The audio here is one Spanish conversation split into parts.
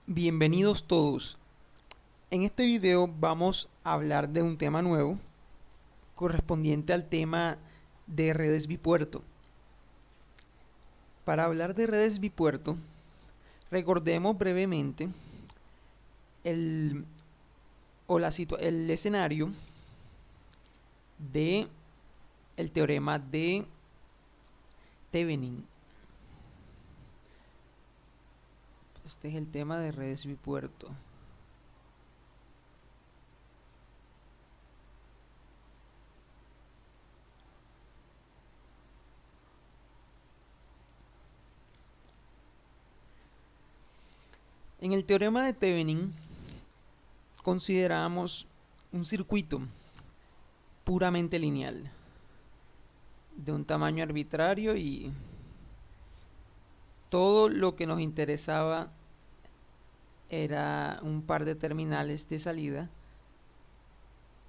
Bienvenidos todos. En este video vamos a hablar de un tema nuevo correspondiente al tema de redes bipuerto. Para hablar de redes bipuerto, recordemos brevemente el, el escenario de el teorema de Thevenin. Este es el tema de redes bipuerto. En el teorema de Thevenin consideramos un circuito puramente lineal de un tamaño arbitrario y todo lo que nos interesaba era un par de terminales de salida,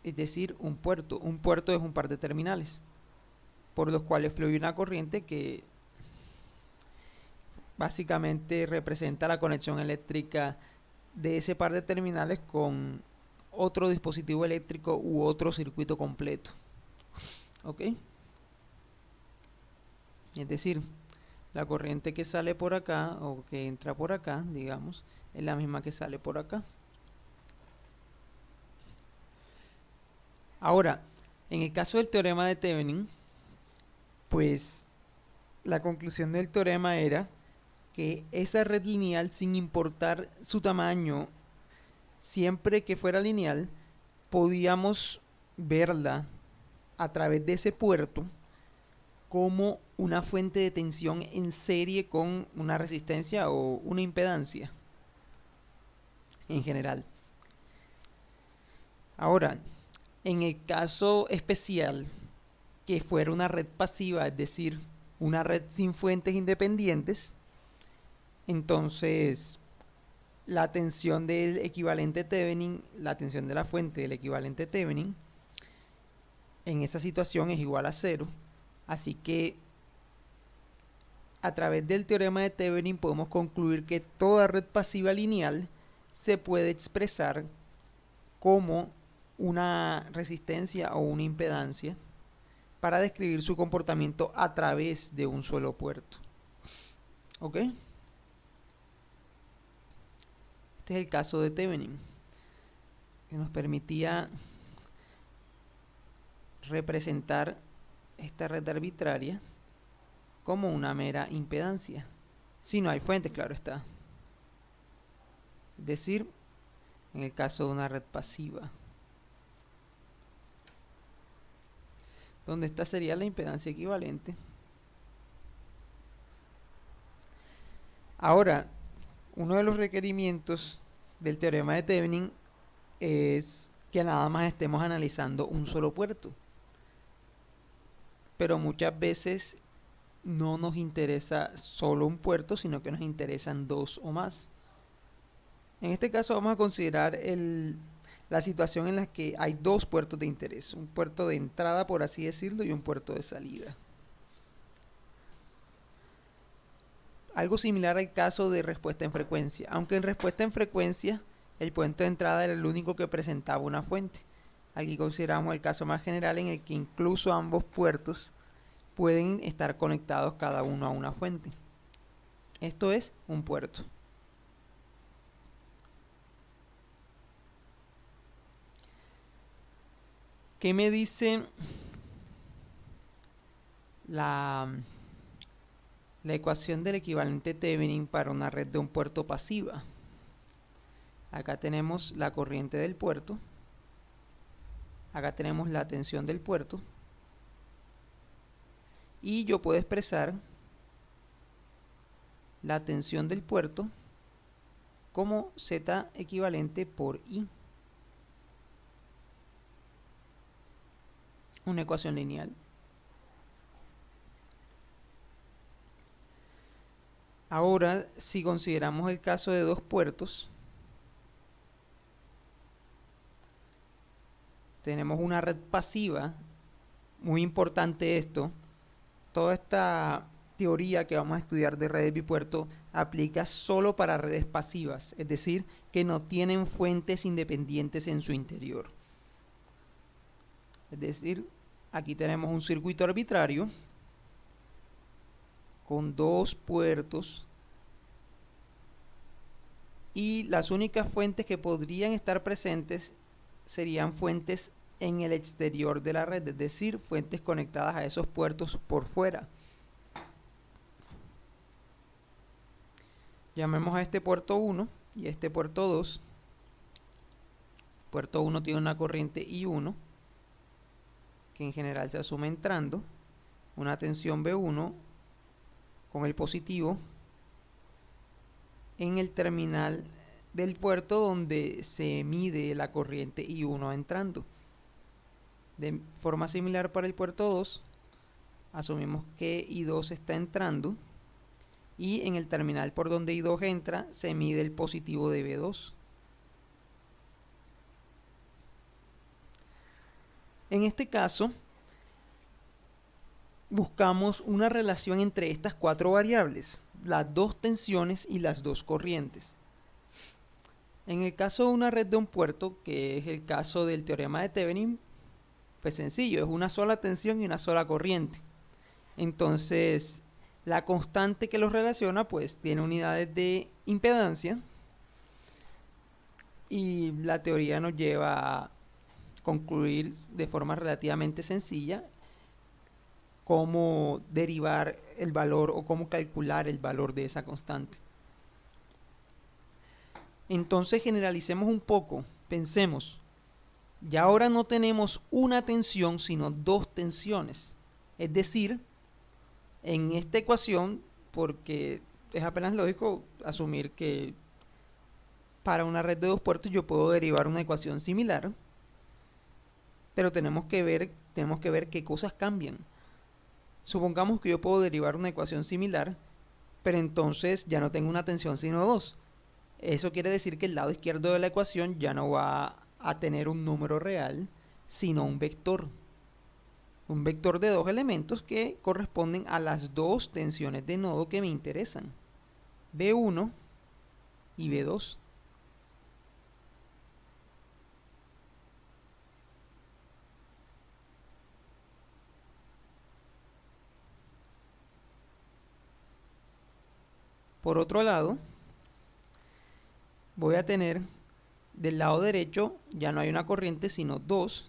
es decir, un puerto. Un puerto es un par de terminales por los cuales fluye una corriente que básicamente representa la conexión eléctrica de ese par de terminales con otro dispositivo eléctrico u otro circuito completo. ¿Ok? Es decir, la corriente que sale por acá o que entra por acá, digamos, es la misma que sale por acá. Ahora, en el caso del teorema de Thevenin, pues la conclusión del teorema era que esa red lineal, sin importar su tamaño, siempre que fuera lineal, podíamos verla a través de ese puerto como una fuente de tensión en serie con una resistencia o una impedancia en general. Ahora, en el caso especial que fuera una red pasiva, es decir, una red sin fuentes independientes, entonces la tensión del equivalente Thevenin, la tensión de la fuente del equivalente Thevenin, en esa situación es igual a cero. Así que a través del teorema de Thevenin podemos concluir que toda red pasiva lineal se puede expresar como una resistencia o una impedancia para describir su comportamiento a través de un solo puerto. ¿Ok? Este es el caso de Thevenin, que nos permitía representar esta red arbitraria como una mera impedancia. Si no hay fuentes, claro está. Es decir, en el caso de una red pasiva, donde esta sería la impedancia equivalente. Ahora, uno de los requerimientos del teorema de Thevenin es que nada más estemos analizando un solo puerto. Pero muchas veces no nos interesa solo un puerto, sino que nos interesan dos o más. En este caso vamos a considerar la situación en la que hay dos puertos de interés, un puerto de entrada, por así decirlo, y un puerto de salida. Algo similar al caso de respuesta en frecuencia, aunque en respuesta en frecuencia el puente de entrada era el único que presentaba una fuente. Aquí consideramos el caso más general en el que incluso ambos puertos pueden estar conectados cada uno a una fuente. Esto es un puerto. ¿Qué me dice la ecuación del equivalente Thevenin para una red de un puerto pasiva? Acá tenemos la corriente del puerto, acá tenemos la tensión del puerto, y yo puedo expresar la tensión del puerto como Z equivalente por I. Una ecuación lineal. Ahora, si consideramos el caso de dos puertos, tenemos una red pasiva. Muy importante esto. Toda esta teoría que vamos a estudiar de redes bipuerto aplica solo para redes pasivas, es decir, que no tienen fuentes independientes en su interior. Es decir, aquí tenemos un circuito arbitrario con dos puertos y las únicas fuentes que podrían estar presentes serían fuentes en el exterior de la red, es decir, fuentes conectadas a esos puertos por fuera. Llamemos a este puerto 1 y a este puerto 2. Puerto 1 tiene una corriente I1 que en general se asume entrando, una tensión B1 con el positivo en el terminal del puerto donde se mide la corriente I1 entrando. De forma similar para el puerto 2, asumimos que I2 está entrando y en el terminal por donde I2 entra se mide el positivo de B2. En este caso, buscamos una relación entre estas cuatro variables, las dos tensiones y las dos corrientes. En el caso de una red de un puerto, que es el caso del teorema de Thevenin, pues sencillo, es una sola tensión y una sola corriente. Entonces, la constante que los relaciona, pues tiene unidades de impedancia y la teoría nos lleva a concluir de forma relativamente sencilla cómo derivar el valor o cómo calcular el valor de esa constante. Entonces generalicemos un poco, pensemos, ya ahora no tenemos una tensión sino dos tensiones, es decir, en esta ecuación, porque es apenas lógico asumir que para una red de dos puertos yo puedo derivar una ecuación similar, pero tenemos que ver qué cosas cambian. Supongamos que yo puedo derivar una ecuación similar, pero entonces ya no tengo una tensión sino dos. Eso quiere decir que el lado izquierdo de la ecuación ya no va a tener un número real, sino un vector. Un vector de dos elementos que corresponden a las dos tensiones de nodo que me interesan, B1 y B2. Por otro lado, voy a tener del lado derecho ya no hay una corriente sino dos,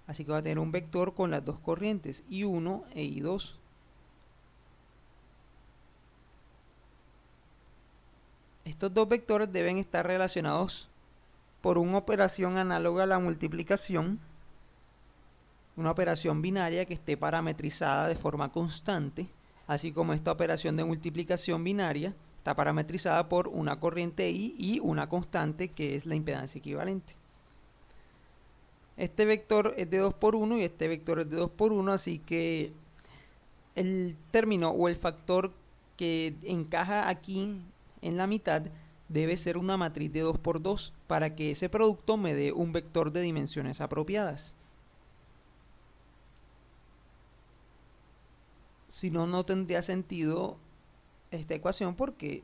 así que voy a tener un vector con las dos corrientes, I1 e I2. Estos dos vectores deben estar relacionados por una operación análoga a la multiplicación, una operación binaria que esté parametrizada de forma constante, así como esta operación de multiplicación binaria está parametrizada por una corriente I y una constante que es la impedancia equivalente. Este vector es de 2 por 1 y este vector es de 2 por 1, así que el término o el factor que encaja aquí en la mitad debe ser una matriz de 2 por 2 para que ese producto me dé un vector de dimensiones apropiadas. Si no, no tendría sentido esta ecuación porque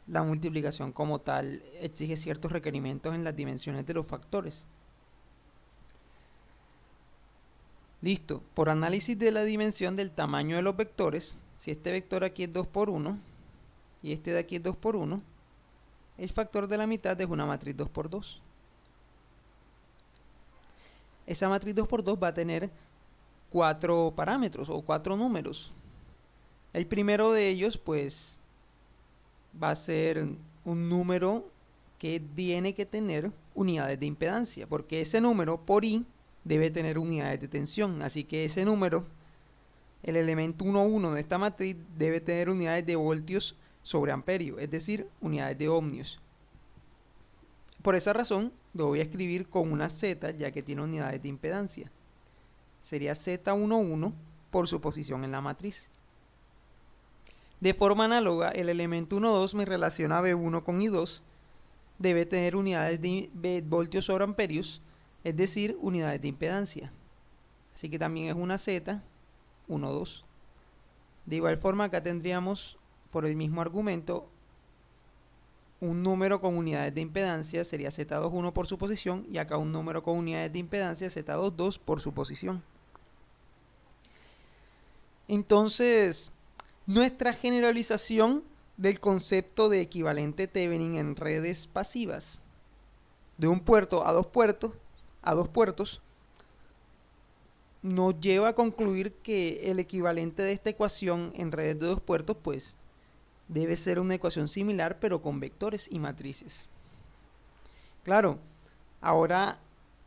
la multiplicación como tal exige ciertos requerimientos en las dimensiones de los factores. Listo, por análisis de la dimensión del tamaño de los vectores, si este vector aquí es 2 por 1 y este de aquí es 2 por 1, el factor de la mitad es una matriz 2 por 2. Esa matriz 2 por 2 va a tener 4 parámetros o 4 números. El primero de ellos pues va a ser un número que tiene que tener unidades de impedancia, porque ese número por I debe tener unidades de tensión, así que ese número, el elemento 1,1 de esta matriz debe tener unidades de voltios sobre amperio, es decir, unidades de ohmios. Por esa razón lo voy a escribir con una Z ya que tiene unidades de impedancia. Sería Z11 por su posición en la matriz. De forma análoga, el elemento 1,2 me relaciona B1 con I2, debe tener unidades de voltios sobre amperios, es decir, unidades de impedancia. Así que también es una Z, 1,2. De igual forma, acá tendríamos, por el mismo argumento, un número con unidades de impedancia, sería Z21 por su posición, y acá un número con unidades de impedancia, Z22 por su posición. Entonces, nuestra generalización del concepto de equivalente Thevenin en redes pasivas, de un puerto, a dos puertos, nos lleva a concluir que el equivalente de esta ecuación en redes de dos puertos, pues, debe ser una ecuación similar, pero con vectores y matrices. Claro, ahora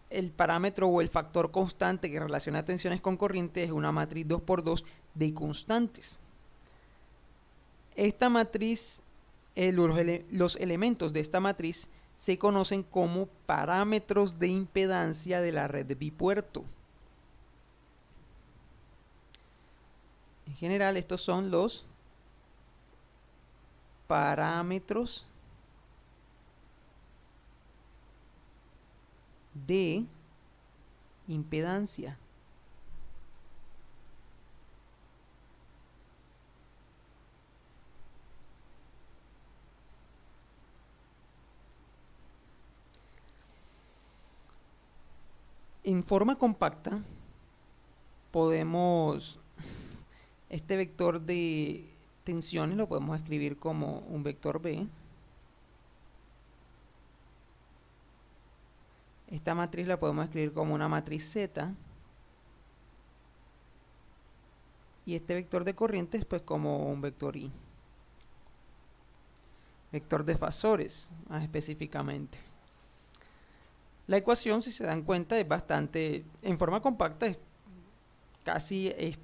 el parámetro o el factor constante que relaciona tensiones con corrientes es una matriz 2×2 de constantes. Esta matriz, los elementos de esta matriz se conocen como parámetros de impedancia de la red de bipuerto. En general, estos son los parámetros de impedancia. En forma compacta podemos, este vector de tensiones lo podemos escribir como un vector B. Esta matriz la podemos escribir como una matriz Z. Y este vector de corrientes pues como un vector I. Vector de fasores, más específicamente. La ecuación, si se dan cuenta, es bastante, en forma compacta, es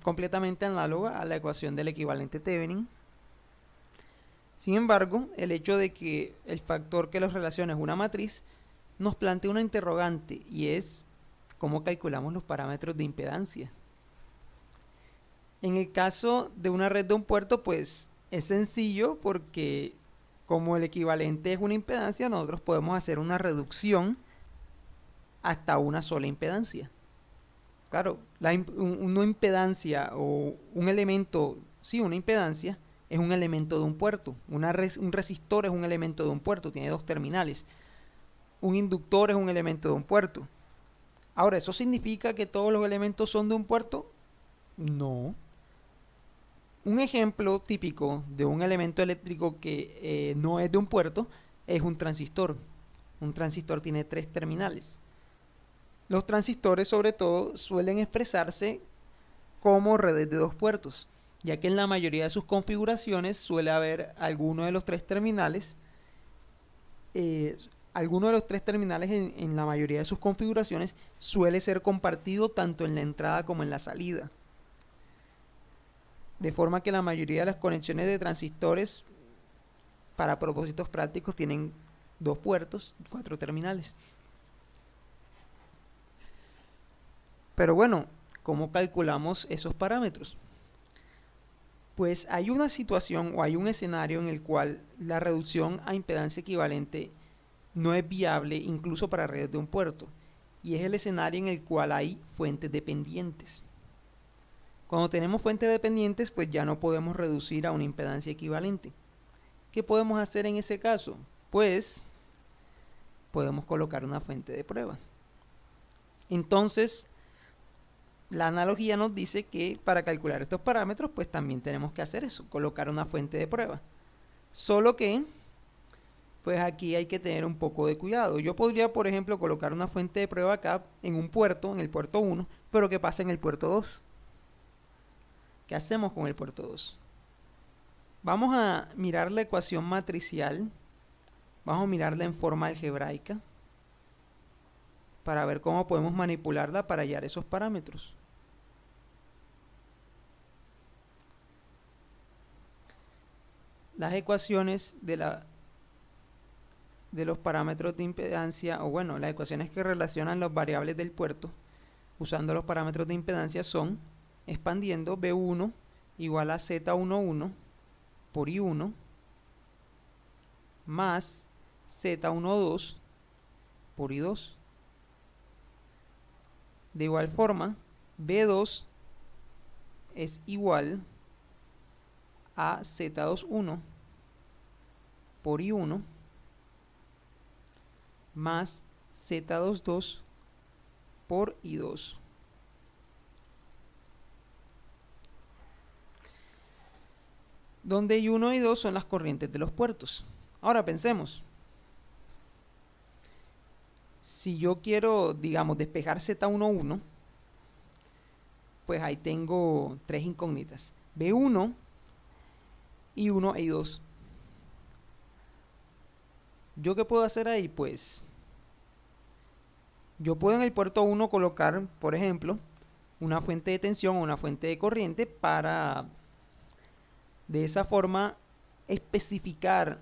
completamente análoga a la ecuación del equivalente Thevenin. Sin embargo, el hecho de que el factor que los relaciona es una matriz, nos plantea una interrogante, y es cómo calculamos los parámetros de impedancia. En el caso de una red de un puerto, pues es sencillo porque como el equivalente es una impedancia, nosotros podemos hacer una reducción hasta una sola impedancia. Claro, una impedancia o un elemento, sí, una impedancia es un elemento de un puerto. Un resistor es un elemento de un puerto, tiene dos terminales. Un inductor es un elemento de un puerto. Ahora, ¿eso significa que todos los elementos son de un puerto? No. Un ejemplo típico de un elemento eléctrico que no es de un puerto es un transistor. Un transistor tiene tres terminales. Los transistores, sobre todo, suelen expresarse como redes de dos puertos, ya que en la mayoría de sus configuraciones suele haber alguno de los tres terminales. Alguno de los tres terminales en la mayoría de sus configuraciones suele ser compartido tanto en la entrada como en la salida. De forma que la mayoría de las conexiones de transistores para propósitos prácticos tienen dos puertos, cuatro terminales. Pero bueno, ¿cómo calculamos esos parámetros? Pues hay una situación o hay un escenario en el cual la reducción a impedancia equivalente no es viable incluso para redes de un puerto, y es el escenario en el cual hay fuentes dependientes. Cuando tenemos fuentes dependientes, pues ya no podemos reducir a una impedancia equivalente. ¿Qué podemos hacer en ese caso? Pues podemos colocar una fuente de prueba. Entonces, la analogía nos dice que para calcular estos parámetros, pues también tenemos que hacer eso, colocar una fuente de prueba. Solo que, pues aquí hay que tener un poco de cuidado. Yo podría, por ejemplo, colocar una fuente de prueba acá en un puerto, en el puerto 1, pero ¿qué pasa en el puerto 2? ¿Qué hacemos con el puerto 2? Vamos a mirar la ecuación matricial. Vamos a mirarla en forma algebraica para ver cómo podemos manipularla para hallar esos parámetros. Las ecuaciones de los parámetros de impedancia, o bueno, las ecuaciones que relacionan las variables del puerto usando los parámetros de impedancia son, expandiendo, B1 igual a Z11 por I1 más Z12 por I2. De igual forma, B2 es igual a Z21 por I1 más Z22 por I2. Donde I1 y I2 son las corrientes de los puertos. Ahora pensemos. Si yo quiero, digamos, despejar Z11, pues ahí tengo tres incógnitas. B1, I1 e I2. ¿Yo qué puedo hacer ahí? Pues yo puedo en el puerto 1 colocar, por ejemplo, una fuente de tensión o una fuente de corriente para, de esa forma, especificar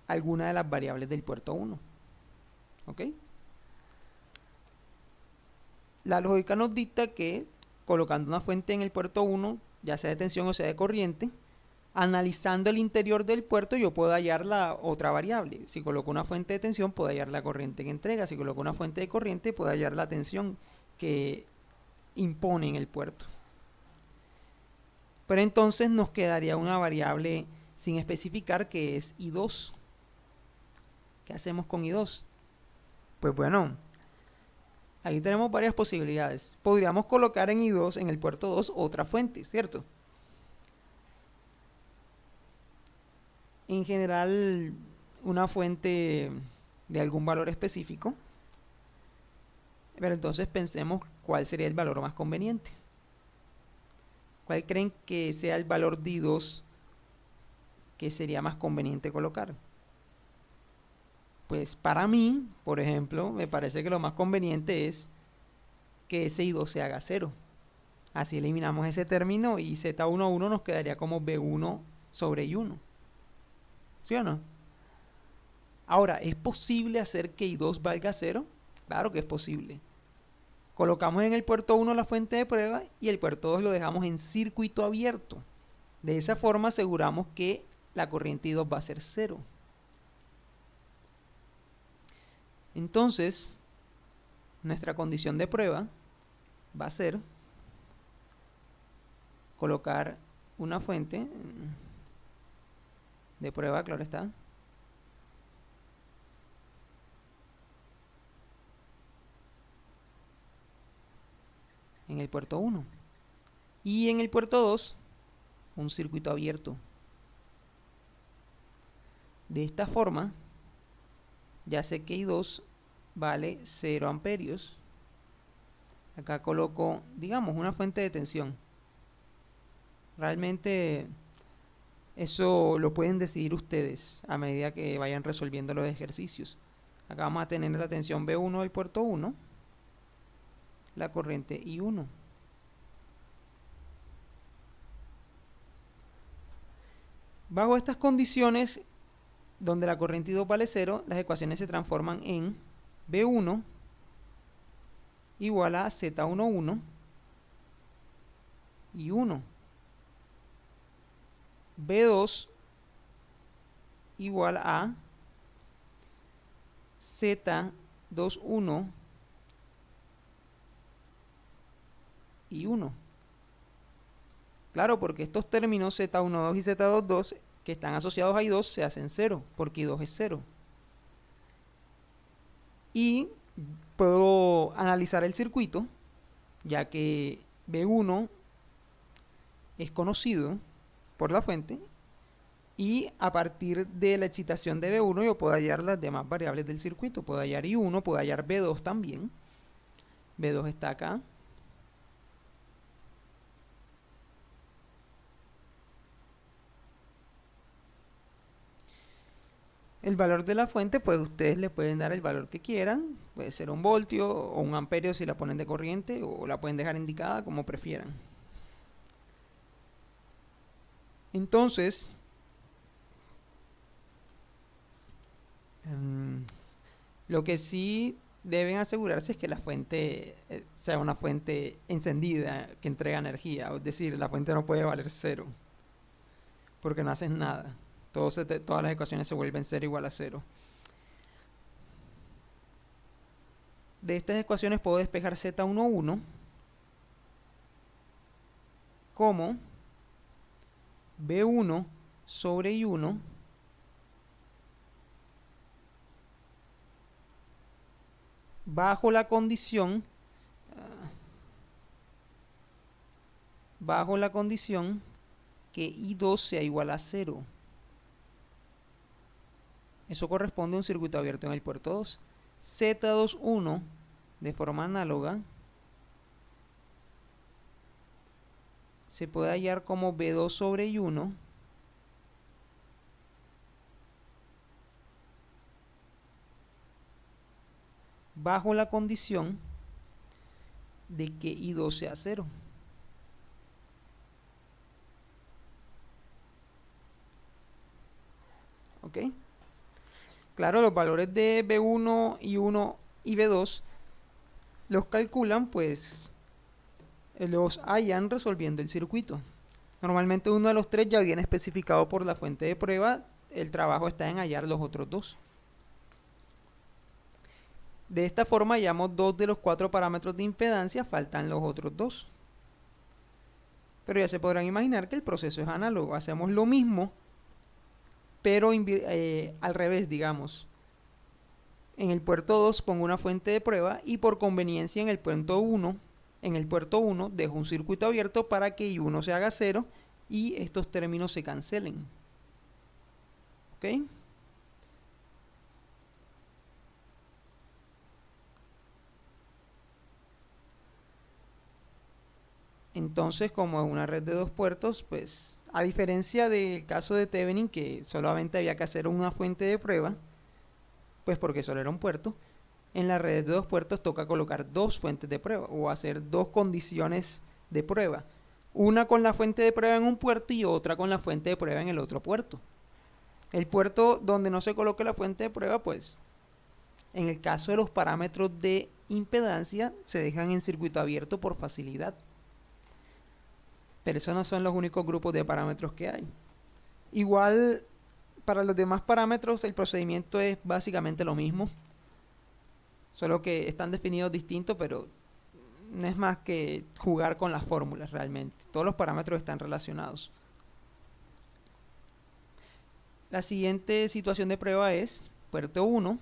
alguna de las variables del puerto 1. ¿Ok? La lógica nos dicta que colocando una fuente en el puerto 1, ya sea de tensión o sea de corriente, analizando el interior del puerto yo puedo hallar la otra variable. Si coloco una fuente de tensión puedo hallar la corriente que entrega. Si coloco una fuente de corriente puedo hallar la tensión que impone en el puerto. Pero entonces nos quedaría una variable sin especificar que es I2. ¿Qué hacemos con I2? Pues bueno, ahí tenemos varias posibilidades. Podríamos colocar en I2, en el puerto 2, otra fuente, ¿cierto? En general, una fuente de algún valor específico. Pero entonces pensemos cuál sería el valor más conveniente. ¿Cuál creen que sea el valor de I2 que sería más conveniente colocar? Pues para mí, por ejemplo, me parece que lo más conveniente es que ese I2 se haga 0. Así eliminamos ese término y Z11 nos quedaría como B1 sobre I1. ¿Sí o no? Ahora, ¿es posible hacer que I2 valga 0? Claro que es posible. Colocamos en el puerto 1 la fuente de prueba y el puerto 2 lo dejamos en circuito abierto. De esa forma aseguramos que la corriente I2 va a ser 0. Entonces, nuestra condición de prueba va a ser colocar una fuente de prueba, claro está, en el puerto 1 y en el puerto 2 un circuito abierto. De esta forma ya sé que I2 vale 0 amperios. Acá coloco, digamos, una fuente de tensión. Realmente eso lo pueden decidir ustedes a medida que vayan resolviendo los ejercicios. Acá vamos a tener la tensión B1 del puerto 1, la corriente I1. Bajo estas condiciones, donde la corriente I2 vale 0, las ecuaciones se transforman en B1 igual a Z11 y 1. B2 igual a Z21 y 1. Claro, porque estos términos Z12 y Z22 que están asociados a I2 se hacen 0, porque I2 es 0. Y puedo analizar el circuito, ya que B1 es conocido por la fuente, y a partir de la excitación de B1 yo puedo hallar las demás variables del circuito. Puedo hallar I1, puedo hallar B2 también. B2 está acá. El valor de la fuente, pues ustedes le pueden dar el valor que quieran. Puede ser un voltio o un amperio si la ponen de corriente, o la pueden dejar indicada como prefieran. Entonces, lo que sí deben asegurarse es que la fuente sea una fuente encendida que entrega energía. Es decir, la fuente no puede valer 0, porque no hacen nada. Todas las ecuaciones se vuelven 0 igual a 0. De estas ecuaciones puedo despejar Z11 como B1 sobre I1 bajo la condición que I2 sea igual a 0. Eso corresponde a un circuito abierto en el puerto 2. Z21 de forma análoga se puede hallar como B2 sobre I1 bajo la condición de que I2 sea 0. ¿Ok? Claro, los valores de B1, I1 y B2 los calculan, pues los hallan resolviendo el circuito. Normalmente uno de los tres ya viene especificado por la fuente de prueba. El trabajo está en hallar los otros dos. De esta forma hallamos 2 de los 4 parámetros de impedancia, faltan los otros 2. Pero ya se podrán imaginar que el proceso es análogo. Hacemos lo mismo, pero al revés, digamos. En el puerto 2 pongo una fuente de prueba y por conveniencia en el puerto 1, dejo un circuito abierto para que I1 se haga 0 y estos términos se cancelen. ¿Ok? Entonces, como es una red de dos puertos, pues a diferencia del caso de Thevenin, que solamente había que hacer una fuente de prueba, pues porque solo era un puerto, en la red de dos puertos toca colocar dos fuentes de prueba o hacer dos condiciones de prueba. Una con la fuente de prueba en un puerto y otra con la fuente de prueba en el otro puerto. El puerto donde no se coloque la fuente de prueba, pues en el caso de los parámetros de impedancia se dejan en circuito abierto por facilidad. Pero esos no son los únicos grupos de parámetros que hay. Igual, para los demás parámetros el procedimiento es básicamente lo mismo. Solo que están definidos distintos, pero no es más que jugar con las fórmulas realmente. Todos los parámetros están relacionados. La siguiente situación de prueba es puerto 1,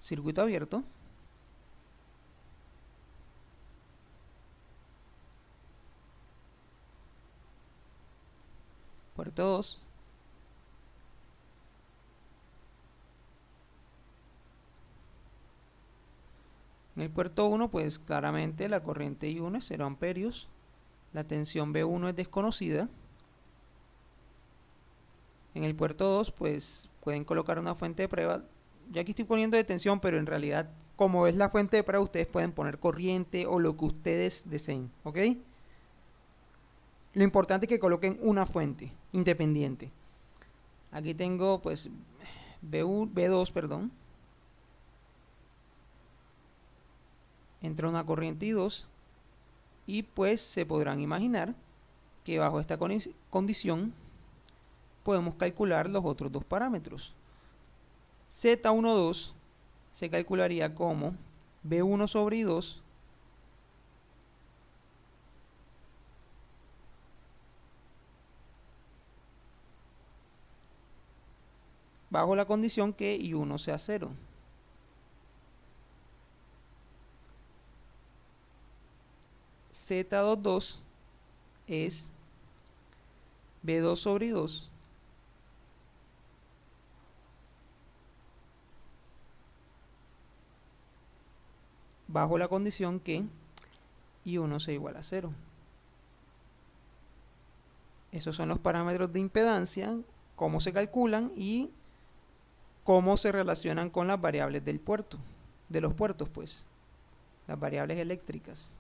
circuito abierto. Puerto 2. En el puerto 1, pues claramente la corriente I1 es 0 amperios. La tensión B1 es desconocida. En el puerto 2, pues pueden colocar una fuente de prueba. Yo aquí estoy poniendo de tensión, pero en realidad, como es la fuente de prueba, ustedes pueden poner corriente o lo que ustedes deseen, ¿ok? Lo importante es que coloquen una fuente independiente. Aquí tengo, pues, B2, perdón. Entra una corriente I2 y pues se podrán imaginar que bajo esta condición podemos calcular los otros dos parámetros. Z12 se calcularía como B1 sobre I2 bajo la condición que I1 sea 0. Z22 es B2 sobre I2 bajo la condición que I1 sea igual a 0. Esos son los parámetros de impedancia, cómo se calculan y cómo se relacionan con las variables del puerto, de los puertos, pues, las variables eléctricas.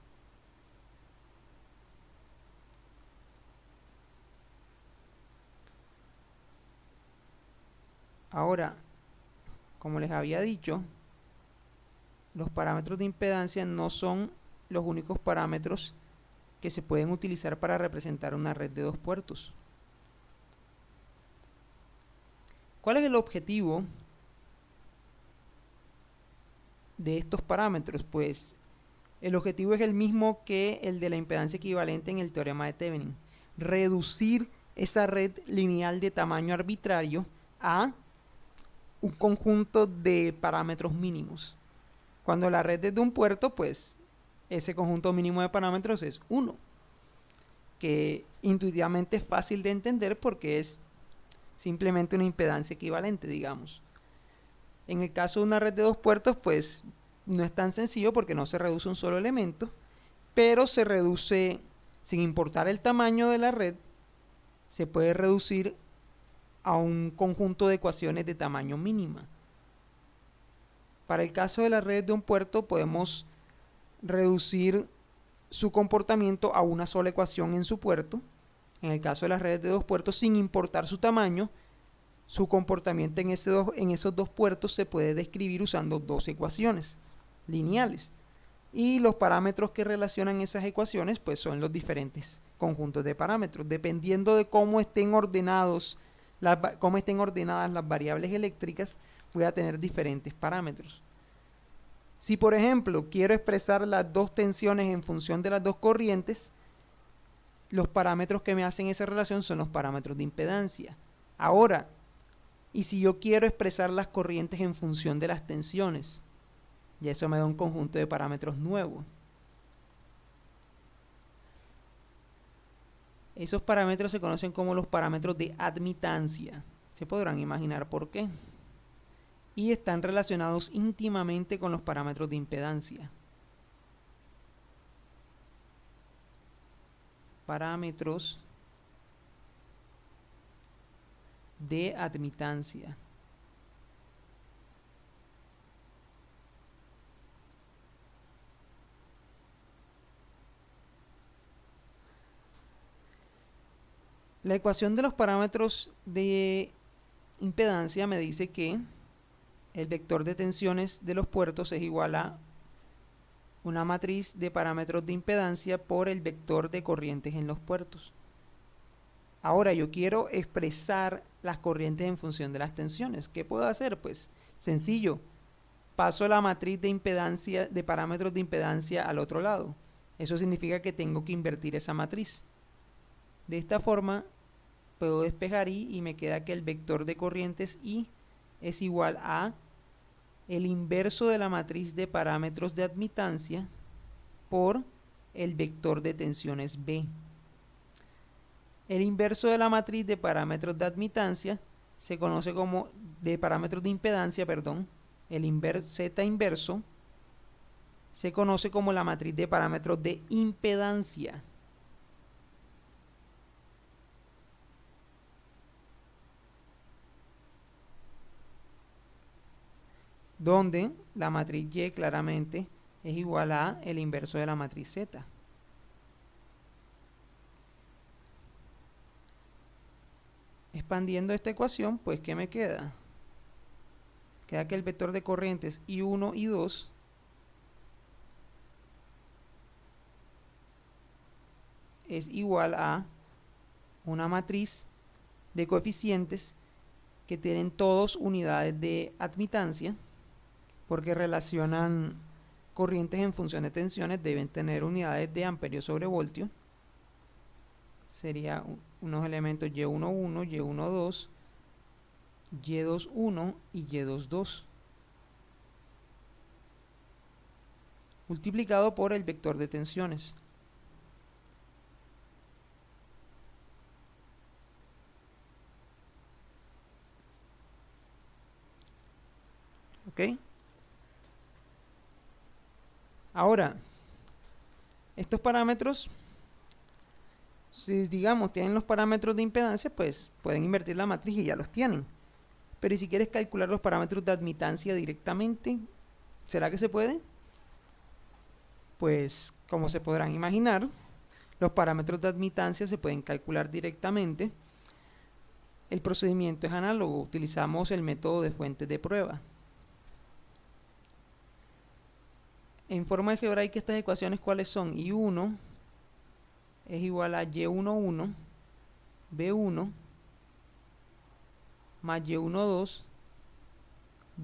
Ahora, como les había dicho, los parámetros de impedancia no son los únicos parámetros que se pueden utilizar para representar una red de dos puertos. ¿Cuál es el objetivo de estos parámetros? Pues el objetivo es el mismo que el de la impedancia equivalente en el teorema de Thevenin. reducir esa red lineal de tamaño arbitrario a un conjunto de parámetros mínimos. Cuando la red es de un puerto, pues ese conjunto mínimo de parámetros es 1, que intuitivamente es fácil de entender porque es simplemente una impedancia equivalente, digamos. En el caso de una red de dos puertos, pues no es tan sencillo porque no se reduce un solo elemento, pero se reduce, sin importar el tamaño de la red, se puede reducir a un conjunto de ecuaciones de tamaño mínima. Para el caso de la red de un puerto, podemos reducir su comportamiento a una sola ecuación en su puerto. En el caso de las redes de dos puertos, sin importar su tamaño, su comportamiento en esos dos puertos se puede describir usando dos ecuaciones lineales. Y los parámetros que relacionan esas ecuaciones pues son los diferentes conjuntos de parámetros. Dependiendo de cómo estén ordenadas las variables eléctricas, voy a tener diferentes parámetros. Si por ejemplo quiero expresar las dos tensiones en función de las dos corrientes, los parámetros que me hacen esa relación son los parámetros de impedancia. Ahora, ¿y si yo quiero expresar las corrientes en función de las tensiones? Y eso me da un conjunto de parámetros nuevo. Esos parámetros se conocen como los parámetros de admitancia. Se podrán imaginar por qué. Y están relacionados íntimamente con los parámetros de impedancia. Parámetros de admitancia. La ecuación de los parámetros de impedancia me dice que el vector de tensiones de los puertos es igual a una matriz de parámetros de impedancia por el vector de corrientes en los puertos. Ahora yo quiero expresar las corrientes en función de las tensiones. ¿Qué puedo hacer? Pues sencillo, paso la matriz de impedancia, de parámetros de impedancia al otro lado. Eso significa que tengo que invertir esa matriz. De esta forma puedo despejar y me queda que el vector de corrientes I es igual a el inverso de la matriz de parámetros de admitancia por el vector de tensiones B. El inverso de la matriz de parámetros de admitancia se conoce como de parámetros de impedancia, perdón, Z inverso se conoce como la matriz de parámetros de impedancia. Donde la matriz Y claramente es igual a el inverso de la matriz Z. Expandiendo esta ecuación, pues ¿qué me queda? Queda que el vector de corrientes I1 y 2 es igual a una matriz de coeficientes que tienen todos unidades de admitancia, porque relacionan corrientes en función de tensiones, deben tener unidades de amperio sobre voltio. Sería unos elementos Y11, Y12, Y21 y Y22, multiplicado por el vector de tensiones. ¿Ok? Ahora, estos parámetros, si digamos tienen los parámetros de impedancia, pues pueden invertir la matriz y ya los tienen. Pero ¿y si quieres calcular los parámetros de admitancia directamente? ¿Será que se puede? Pues, como se podrán imaginar, los parámetros de admitancia se pueden calcular directamente. El procedimiento es análogo, utilizamos el método de fuentes de prueba. En forma algebraica estas ecuaciones, ¿cuáles son? I1 es igual a Y11 B1 más Y12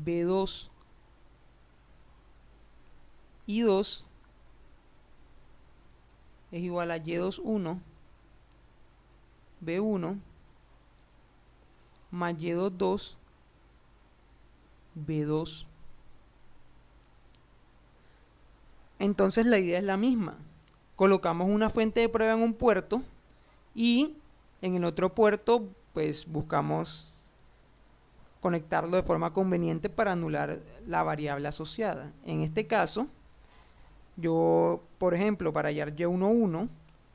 B2 I2 es igual a Y21 B1 más Y22 B2. Entonces la idea es la misma. Colocamos una fuente de prueba en un puerto y en el otro puerto pues buscamos conectarlo de forma conveniente para anular la variable asociada. En este caso, yo, por ejemplo, para hallar Y11,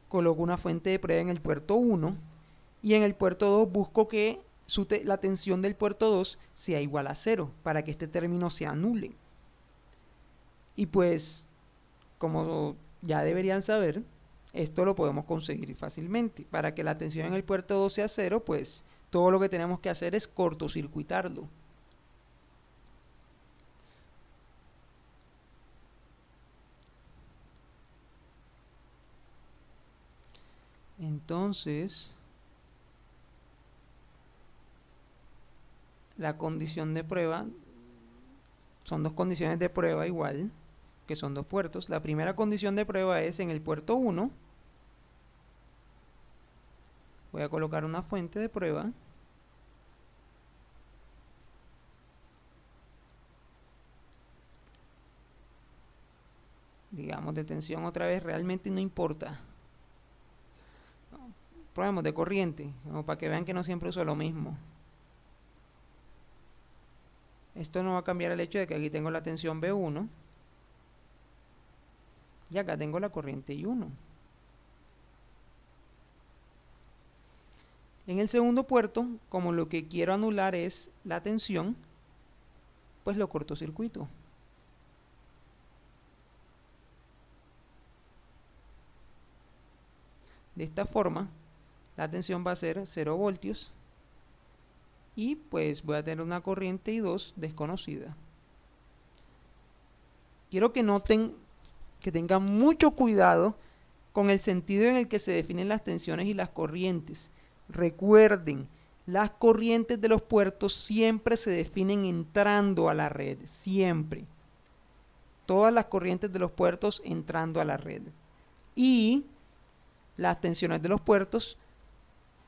coloco una fuente de prueba en el puerto 1 y en el puerto 2 busco que la tensión del puerto 2 sea igual a 0 para que este término se anule. Y pues, como ya deberían saber, esto lo podemos conseguir fácilmente. Para que la tensión en el puerto 2 sea 0, pues todo lo que tenemos que hacer es cortocircuitarlo. Entonces, la condición de prueba, son dos condiciones de prueba igual, que son dos puertos. La primera condición de prueba es en el puerto 1. Voy a colocar una fuente de prueba. Digamos de tensión otra vez, realmente no importa. Probemos de corriente, como para que vean que no siempre uso lo mismo. Esto no va a cambiar el hecho de que aquí tengo la tensión B1 y acá tengo la corriente I1. En el segundo puerto, como lo que quiero anular es la tensión, pues lo cortocircuito. De esta forma, la tensión va a ser 0 voltios y pues voy a tener una corriente I2 desconocida. Quiero que noten que tengan mucho cuidado con el sentido en el que se definen las tensiones y las corrientes. Recuerden, las corrientes de los puertos siempre se definen entrando a la red, siempre. Todas las corrientes de los puertos entrando a la red. Y las tensiones de los puertos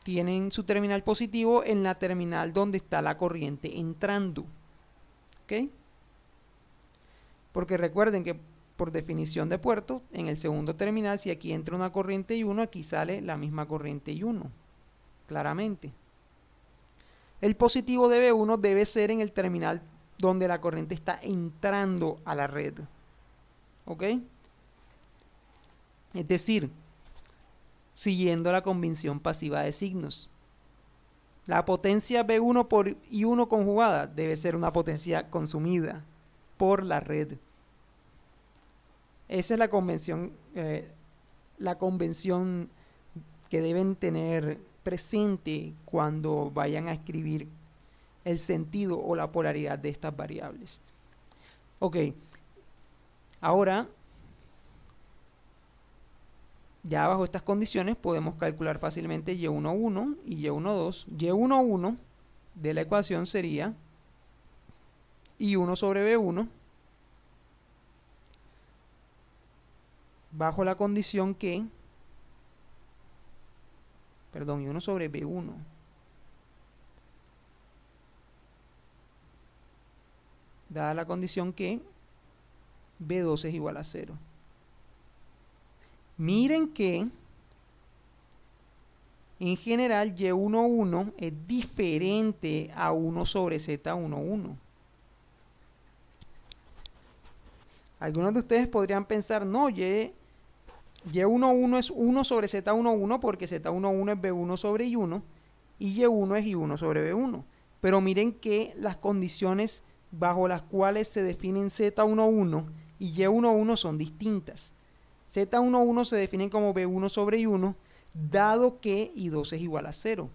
tienen su terminal positivo en la terminal donde está la corriente entrando. ¿Ok? Porque recuerden que por definición de puerto, en el segundo terminal, si aquí entra una corriente I1, aquí sale la misma corriente I1. Claramente. El positivo de B1 debe ser en el terminal donde la corriente está entrando a la red. ¿Ok? Es decir, siguiendo la convención pasiva de signos. La potencia B1 por I1 conjugada debe ser una potencia consumida por la red. Esa es la convención que deben tener presente cuando vayan a escribir el sentido o la polaridad de estas variables. Ok, ahora ya bajo estas condiciones podemos calcular fácilmente Y11 y Y12. Y11 de la ecuación sería I1 sobre B1 bajo la condición que, perdón, I1 sobre B1 dada la condición que B2 es igual a 0. Miren que en general Y11 es diferente a 1 sobre Z11. Algunos de ustedes podrían pensar, no, Y11 es 1 sobre Z11 porque Z11 es B1 sobre I1 y Y1 es I1 sobre B1. Pero miren que las condiciones bajo las cuales se definen Z11 y Y11 son distintas. Z11 se define como B1 sobre I1 dado que I2 es igual a 0.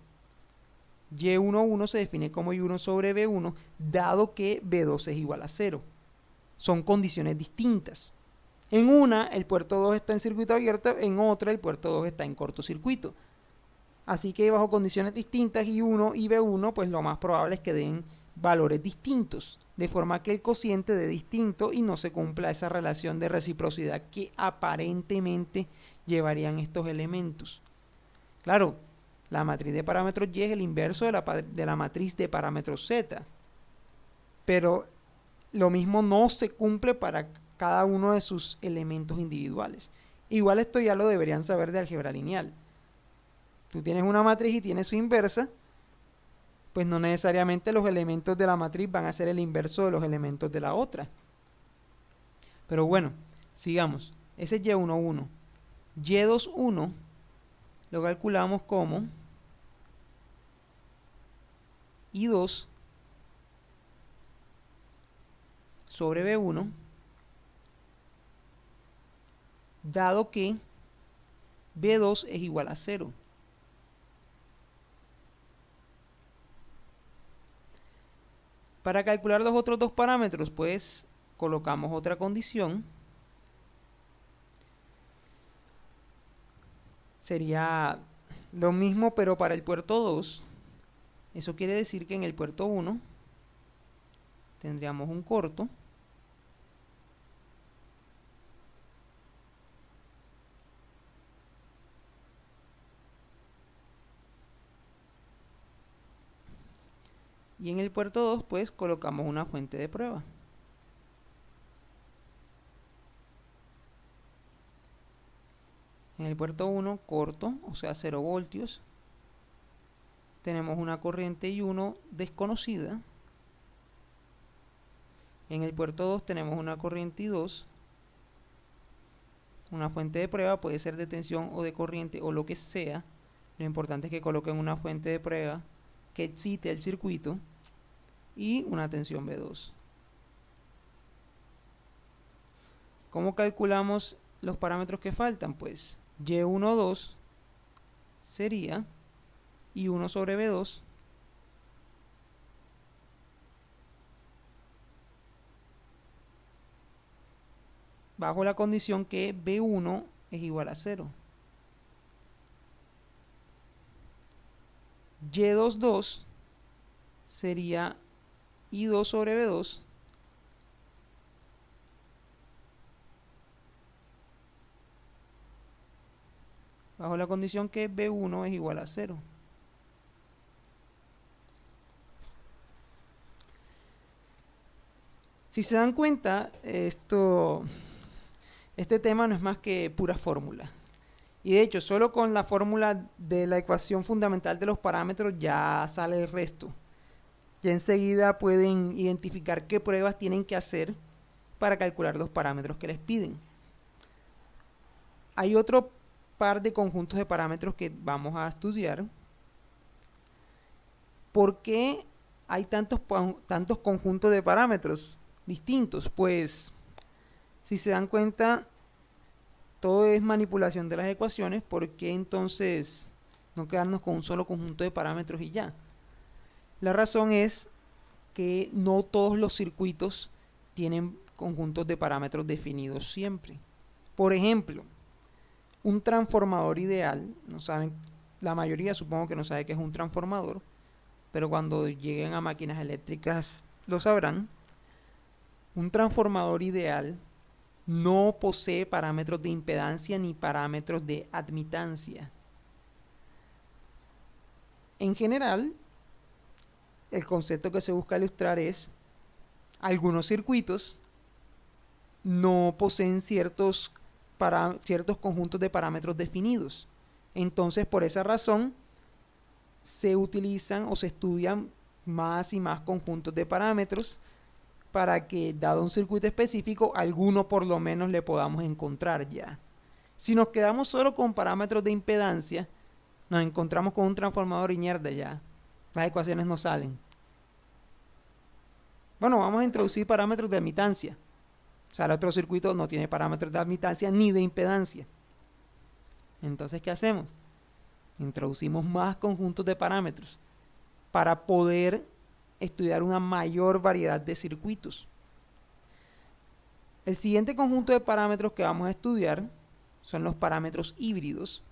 Y11 se define como I1 sobre B1 dado que B2 es igual a 0. Son condiciones distintas. En una, el puerto 2 está en circuito abierto, en otra, el puerto 2 está en cortocircuito. Así que bajo condiciones distintas, I1 y B1, pues lo más probable es que den valores distintos, de forma que el cociente dé distinto y no se cumpla esa relación de reciprocidad que aparentemente llevarían estos elementos. Claro, La matriz de parámetros Y es el inverso de la matriz de parámetros Z. Pero lo mismo no se cumple para cada uno de sus elementos individuales. Igual esto ya lo deberían saber de álgebra lineal. Tú tienes una matriz y tienes su inversa, pues no necesariamente los elementos de la matriz van a ser el inverso de los elementos de la otra. Pero bueno, sigamos. Ese es Y11. Y21 lo calculamos como I2 sobre B1, dado que B2 es igual a 0. Para calcular los otros dos parámetros, pues colocamos otra condición. Sería lo mismo, pero para el puerto 2. Eso quiere decir que en el puerto 1 tendríamos un corto. Y en el puerto 2, pues colocamos una fuente de prueba. En el puerto 1, corto, o sea 0 voltios. Tenemos una corriente I1 desconocida. En el puerto 2 tenemos una corriente I2. Una fuente de prueba puede ser de tensión o de corriente o lo que sea. Lo importante es que coloquen una fuente de prueba que excite el circuito y una tensión B2. ¿Cómo calculamos los parámetros que faltan? Pues Y12 sería I1 sobre B2 bajo la condición que B1 es igual a 0. Y22 sería I2 sobre B2 bajo la condición que B1 es igual a 0. Si se dan cuenta, este tema no es más que pura fórmula. Y de hecho, solo con la fórmula de la ecuación fundamental de los parámetros ya sale el resto. Ya enseguida pueden identificar qué pruebas tienen que hacer para calcular los parámetros que les piden. Hay otro par de conjuntos de parámetros que vamos a estudiar. ¿Por qué hay tantos conjuntos de parámetros distintos? Pues, si se dan cuenta, todo es manipulación de las ecuaciones. ¿Por qué entonces no quedarnos con un solo conjunto de parámetros y ya? La razón es que no todos los circuitos tienen conjuntos de parámetros definidos siempre. Por ejemplo, un transformador ideal, no saben, la mayoría supongo que no sabe qué es un transformador, pero cuando lleguen a máquinas eléctricas lo sabrán. Un transformador ideal no posee parámetros de impedancia ni parámetros de admitancia. En general, el concepto que se busca ilustrar es: algunos circuitos no poseen ciertos conjuntos de parámetros definidos. Entonces, por esa razón, se utilizan o se estudian más y más conjuntos de parámetros para que, dado un circuito específico, alguno por lo menos le podamos encontrar ya. Si nos quedamos solo con parámetros de impedancia, nos encontramos con un transformador y mierda ya. Las ecuaciones no salen. Bueno, vamos a introducir parámetros de admitancia. O sea, el otro circuito no tiene parámetros de admitancia ni de impedancia. Entonces, ¿qué hacemos? Introducimos más conjuntos de parámetros para poder estudiar una mayor variedad de circuitos. El siguiente conjunto de parámetros que vamos a estudiar son los parámetros híbridos,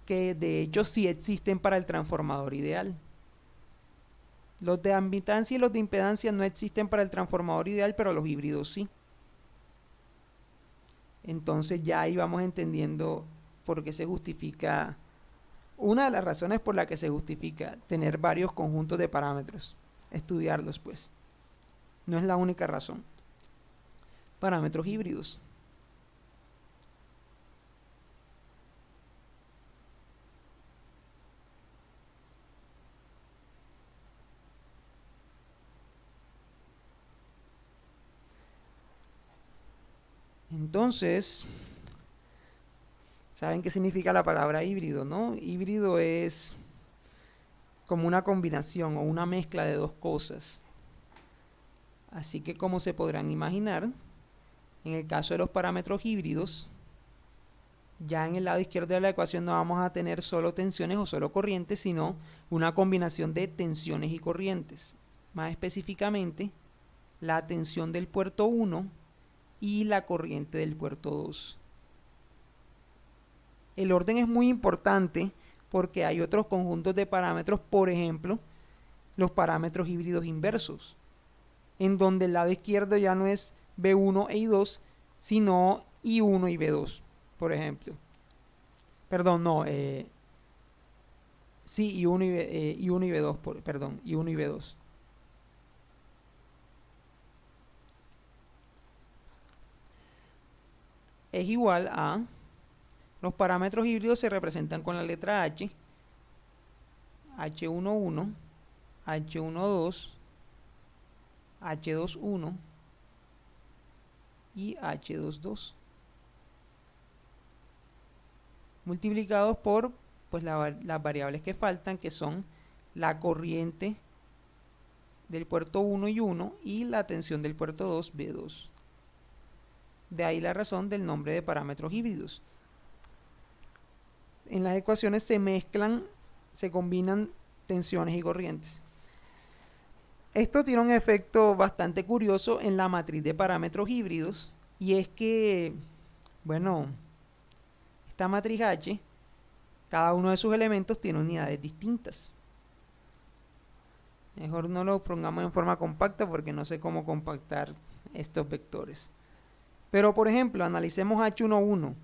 que de hecho sí existen para el transformador ideal. Los de admitancia y los de impedancia no existen para el transformador ideal, pero los híbridos sí. Entonces ya ahí vamos entendiendo por qué se justifica una de las razones por la que se justifica tener varios conjuntos de parámetros, estudiarlos pues. No es la única razón. Parámetros híbridos. Entonces, ¿saben qué significa la palabra híbrido, no? Híbrido es como una combinación o una mezcla de dos cosas. Así que, como se podrán imaginar, en el caso de los parámetros híbridos, ya en el lado izquierdo de la ecuación no vamos a tener solo tensiones o solo corrientes, sino una combinación de tensiones y corrientes. Más específicamente, la tensión del puerto 1 y la corriente del puerto 2. El orden es muy importante porque hay otros conjuntos de parámetros, por ejemplo, los parámetros híbridos inversos, en donde el lado izquierdo ya no es B1 e I2, sino I1 y B2, por ejemplo. Perdón, no, sí, I1 y B2, perdón, I1 y B2. Es igual a, los parámetros híbridos se representan con la letra H, H11, H12, H21 y H22, multiplicados por pues, las variables que faltan, que son la corriente del puerto 1 y 1 y la tensión del puerto 2, B2. De ahí la razón del nombre de parámetros híbridos. En las ecuaciones se mezclan, se combinan tensiones y corrientes. Esto tiene un efecto bastante curioso en la matriz de parámetros híbridos, y es que, bueno, esta matriz H, cada uno de sus elementos tiene unidades distintas. Mejor no lo pongamos en forma compacta porque no sé cómo compactar estos vectores. Pero por ejemplo, analicemos H11.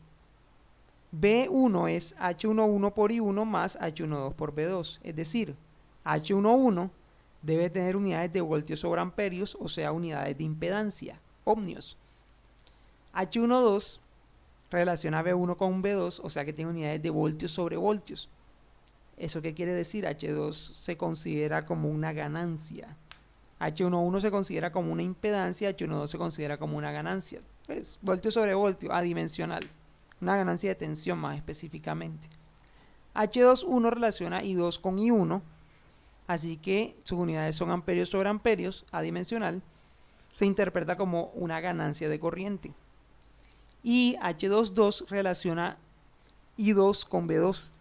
B1 es H11 por I1 más H12 por B2. Es decir, H11 debe tener unidades de voltios sobre amperios, o sea, unidades de impedancia, ohmios. H12 relaciona B1 con B2, o sea que tiene unidades de voltios sobre voltios. ¿Eso qué quiere decir? H2 se considera como una ganancia. H11 se considera como una impedancia, H12 se considera como una ganancia. Pues, voltio sobre voltio, adimensional. Una ganancia de tensión más específicamente. H21 relaciona I2 con I1, así que sus unidades son amperios sobre amperios, adimensional. Se interpreta como una ganancia de corriente. Y H22 relaciona I2 con B2,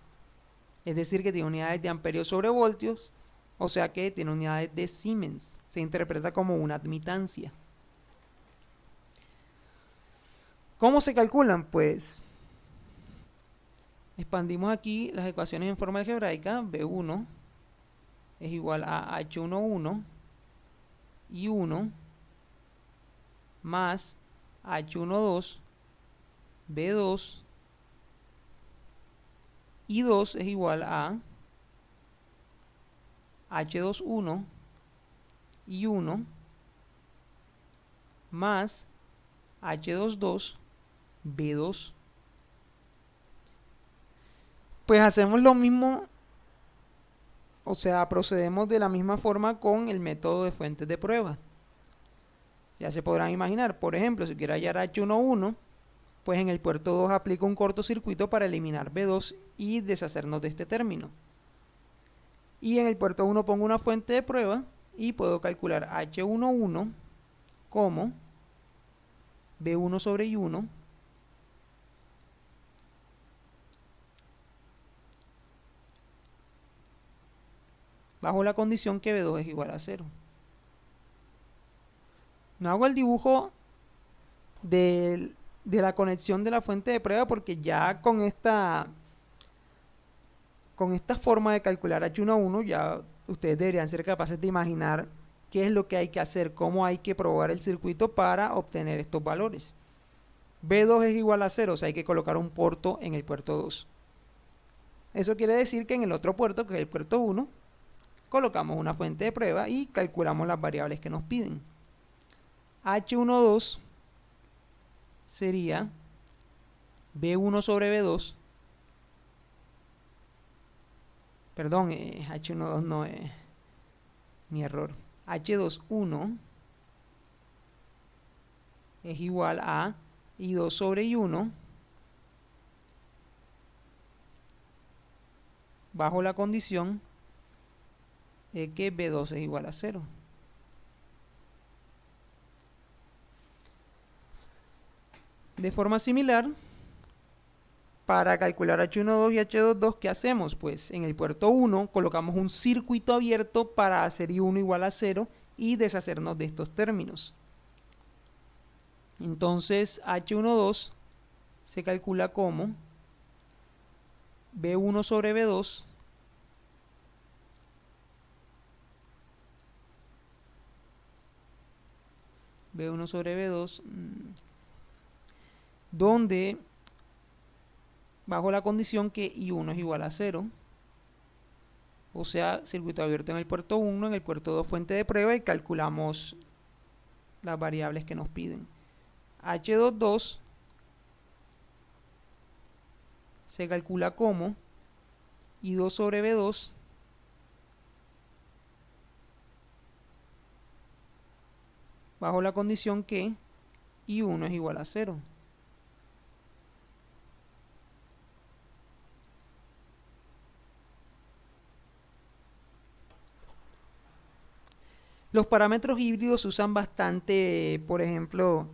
es decir que tiene unidades de amperios sobre voltios, o sea que tiene unidades de Siemens. Se interpreta como una admitancia. ¿Cómo se calculan? Pues expandimos aquí las ecuaciones en forma algebraica. B1 es igual a H11 I1 más H12 B2 I2 es igual a H21 I1 más H22 B2. Pues hacemos lo mismo, o sea, procedemos de la misma forma con el método de fuentes de prueba. Ya se podrán imaginar, por ejemplo, si quiero hallar H11, pues en el puerto 2 aplico un cortocircuito para eliminar B2 y deshacernos de este término. Y en el puerto 1 pongo una fuente de prueba y puedo calcular H11 como B1 sobre I1 bajo la condición que B2 es igual a 0. No hago el dibujo de la conexión de la fuente de prueba porque ya con esta forma de calcular H11 ya ustedes deberían ser capaces de imaginar qué es lo que hay que hacer, cómo hay que probar el circuito para obtener estos valores. B2 es igual a 0, o sea hay que colocar un puerto en el puerto 2. Eso quiere decir que en el otro puerto, que es el puerto 1, colocamos una fuente de prueba y calculamos las variables que nos piden. H12 sería B1 sobre B2. Perdón, H12 no es mi error. H21 es igual a I2 sobre I1 bajo la condición de que B2 es igual a 0. De forma similar, para calcular H12 y H22, ¿qué hacemos? Pues en el puerto 1 colocamos un circuito abierto para hacer I1 igual a 0 y deshacernos de estos términos. Entonces H12 se calcula como B1 sobre B2 B1 sobre B2 donde bajo la condición que I1 es igual a 0, o sea, circuito abierto en el puerto 1, en el puerto 2 fuente de prueba y calculamos las variables que nos piden. H22 se calcula como I2 sobre B2 bajo la condición que I1 es igual a 0. Los parámetros híbridos se usan bastante, por ejemplo,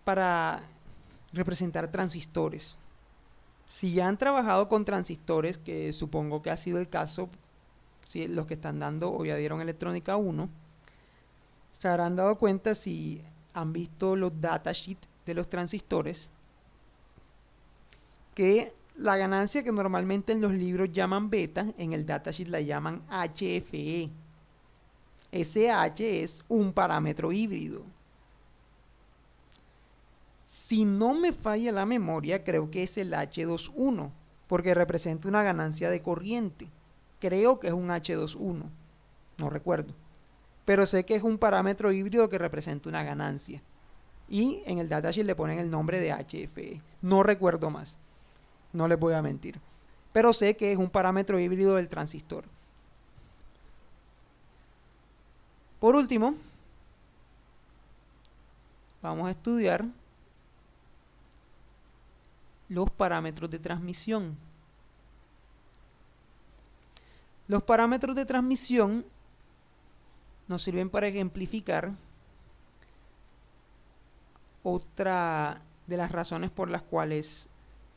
para representar transistores. Si ya han trabajado con transistores, que supongo que ha sido el caso, si los que están dando o ya dieron electrónica 1, se habrán dado cuenta si han visto los datasheets de los transistores, que la ganancia que normalmente en los libros llaman beta, en el datasheet la llaman HFE. Ese H es un parámetro híbrido. Si no me falla la memoria, creo que es el H21, porque representa una ganancia de corriente. Creo que es un H21, no recuerdo. Pero sé que es un parámetro híbrido que representa una ganancia. Y en el datasheet le ponen el nombre de HFE. No recuerdo más. No les voy a mentir. Pero sé que es un parámetro híbrido del transistor. Por último, vamos a estudiar los parámetros de transmisión. Los parámetros de transmisión nos sirven para ejemplificar otra de las razones por las cuales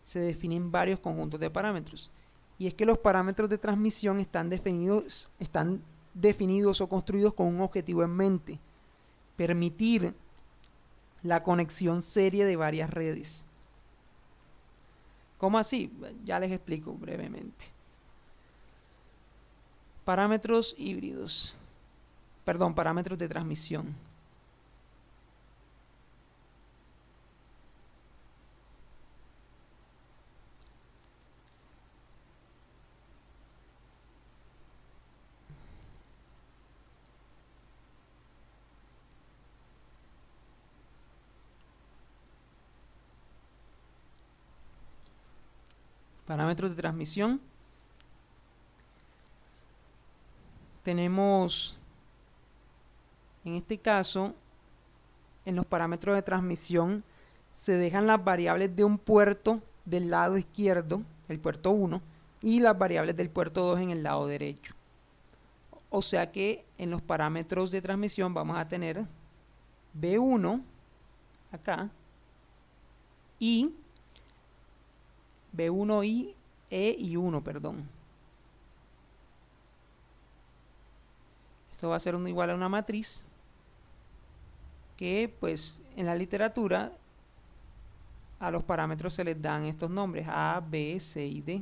se definen varios conjuntos de parámetros. Y es que los parámetros de transmisión están definidos o construidos con un objetivo en mente: permitir la conexión serie de varias redes. ¿Cómo así? Ya les explico brevemente. Parámetros híbridos. Perdón, parámetros de transmisión. Parámetros de transmisión. Tenemos, en este caso, en los parámetros de transmisión se dejan las variables de un puerto del lado izquierdo, el puerto 1, y las variables del puerto 2 en el lado derecho. O sea que en los parámetros de transmisión vamos a tener B1 acá y B1 y E y 1, perdón. Esto va a ser igual a una matriz que, pues, en la literatura a los parámetros se les dan estos nombres: A, B, C y D.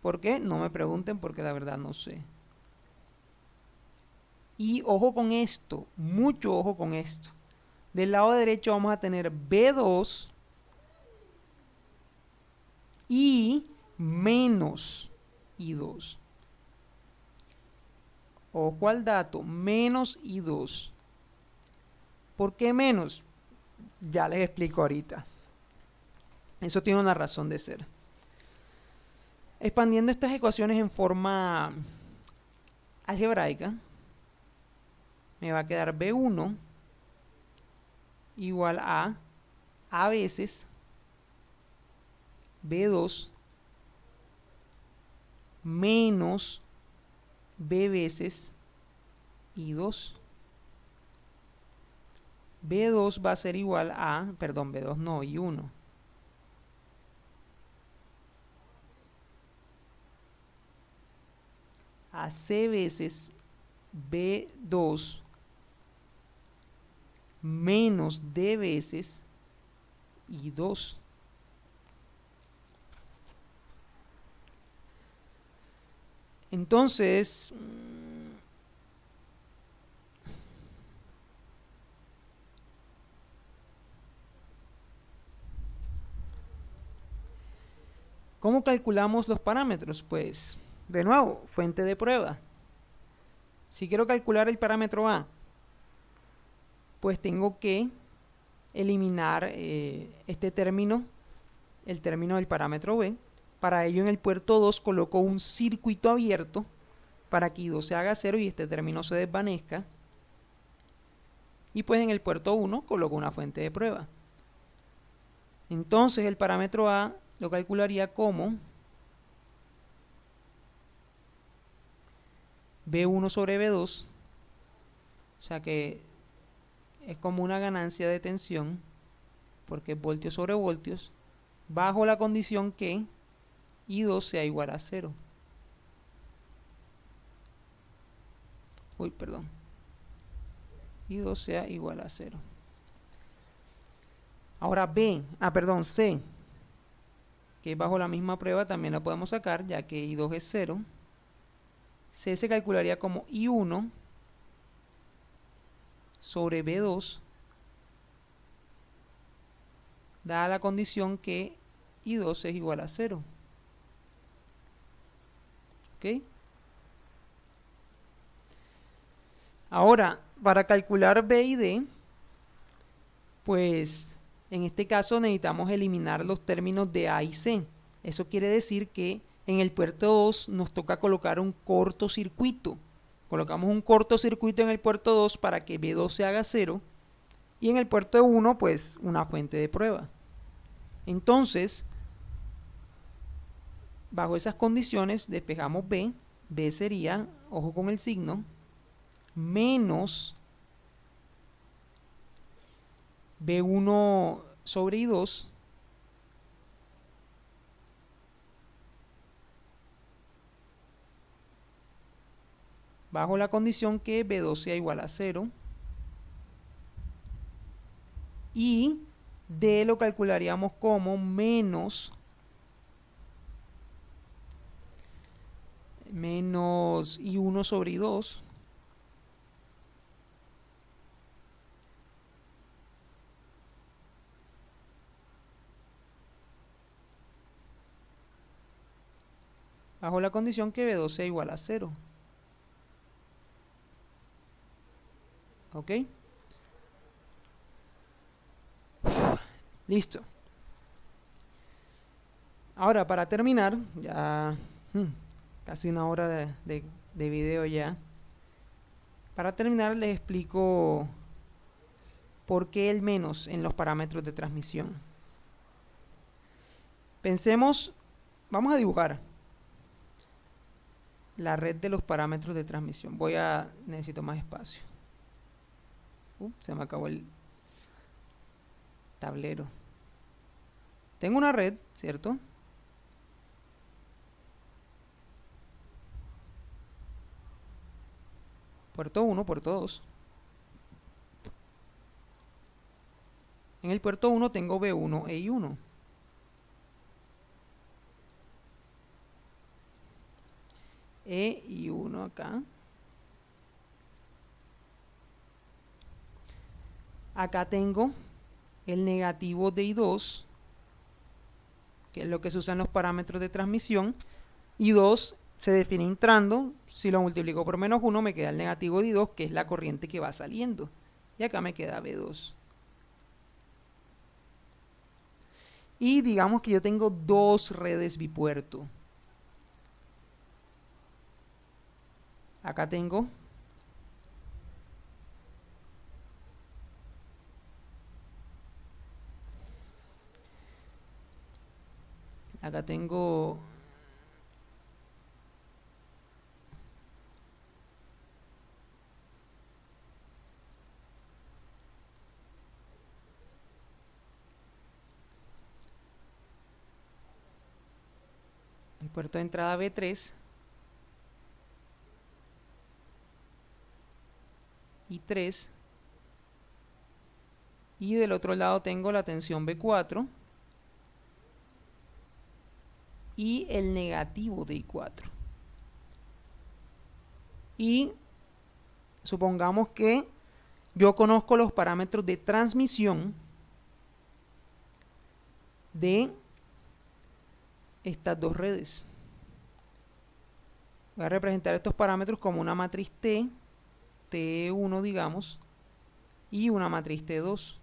¿Por qué? No me pregunten, porque la verdad no sé. Y ojo con esto, mucho ojo con esto. Del lado derecho vamos a tener B2 y menos I2. Ojo al dato, menos I2. ¿Por qué menos? Ya les explico ahorita. Eso tiene una razón de ser. Expandiendo estas ecuaciones en forma algebraica, me va a quedar B1 igual a veces B2 menos B veces I2. B2 va a ser igual a, perdón, B2 no, I1. A C veces B2 menos D veces I2. Entonces, ¿cómo calculamos los parámetros? Pues, de nuevo, fuente de prueba. Si quiero calcular el parámetro A, pues tengo que eliminar este término, el término del parámetro B. Para ello en el puerto 2 coloco un circuito abierto para que I2 se haga 0 y este término se desvanezca. Y pues en el puerto 1 coloco una fuente de prueba. Entonces el parámetro A lo calcularía como B1 sobre B2, o sea que es como una ganancia de tensión, porque es voltios sobre voltios, bajo la condición que I2 sea igual a 0. Uy, perdón. I2 sea igual a 0. Ahora C, que es bajo la misma prueba, también la podemos sacar, ya que I2 es 0. C se calcularía como I1 sobre B2, dada la condición que I2 es igual a 0. ¿Ok? Ahora, para calcular B y D, pues en este caso necesitamos eliminar los términos de A y C. Eso quiere decir que en el puerto 2 nos toca colocar un cortocircuito. Colocamos un cortocircuito en el puerto 2 para que B2 se haga 0. Y en el puerto 1, pues una fuente de prueba. Entonces, bajo esas condiciones, despejamos B. B sería, ojo con el signo, menos B1 sobre I2 bajo la condición que B2 sea igual a 0 y D lo calcularíamos como menos I1 sobre I2 bajo la condición que B2 sea igual a 0. ¿Ok? Listo. Ahora, para terminar, ya casi una hora de video ya. Para terminar, les explico por qué el menos en los parámetros de transmisión. Pensemos, vamos a dibujar la red de los parámetros de transmisión. Necesito más espacio. Se me acabó el tablero. Tengo una red, ¿cierto? Puerto 1, puerto 2. En el puerto 1 tengo B1 e I1. E y 1 acá. Acá tengo el negativo de I2, que es lo que se usa en los parámetros de transmisión, y 2 se define entrando. Si lo multiplico por menos 1 me queda el negativo de I2, que es la corriente que va saliendo, y acá me queda B2. Y digamos que yo tengo dos redes bipuerto. Acá tengo acá tengo el puerto de entrada B3 y 3, y del otro lado tengo la tensión B4 y el negativo de I4. Y supongamos que yo conozco los parámetros de transmisión de estas dos redes. Voy a representar estos parámetros como una matriz T, T1 digamos, y una matriz T2.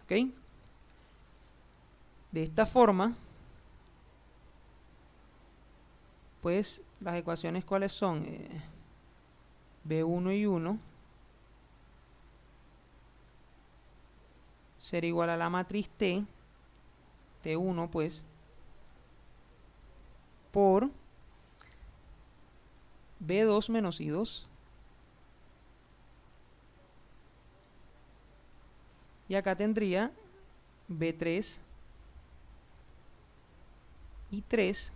¿Ok? De esta forma, pues las ecuaciones cuáles son, B1 y 1 será igual a la matriz T, T1 pues, por B2 menos I2. Y acá tendría B3 y 3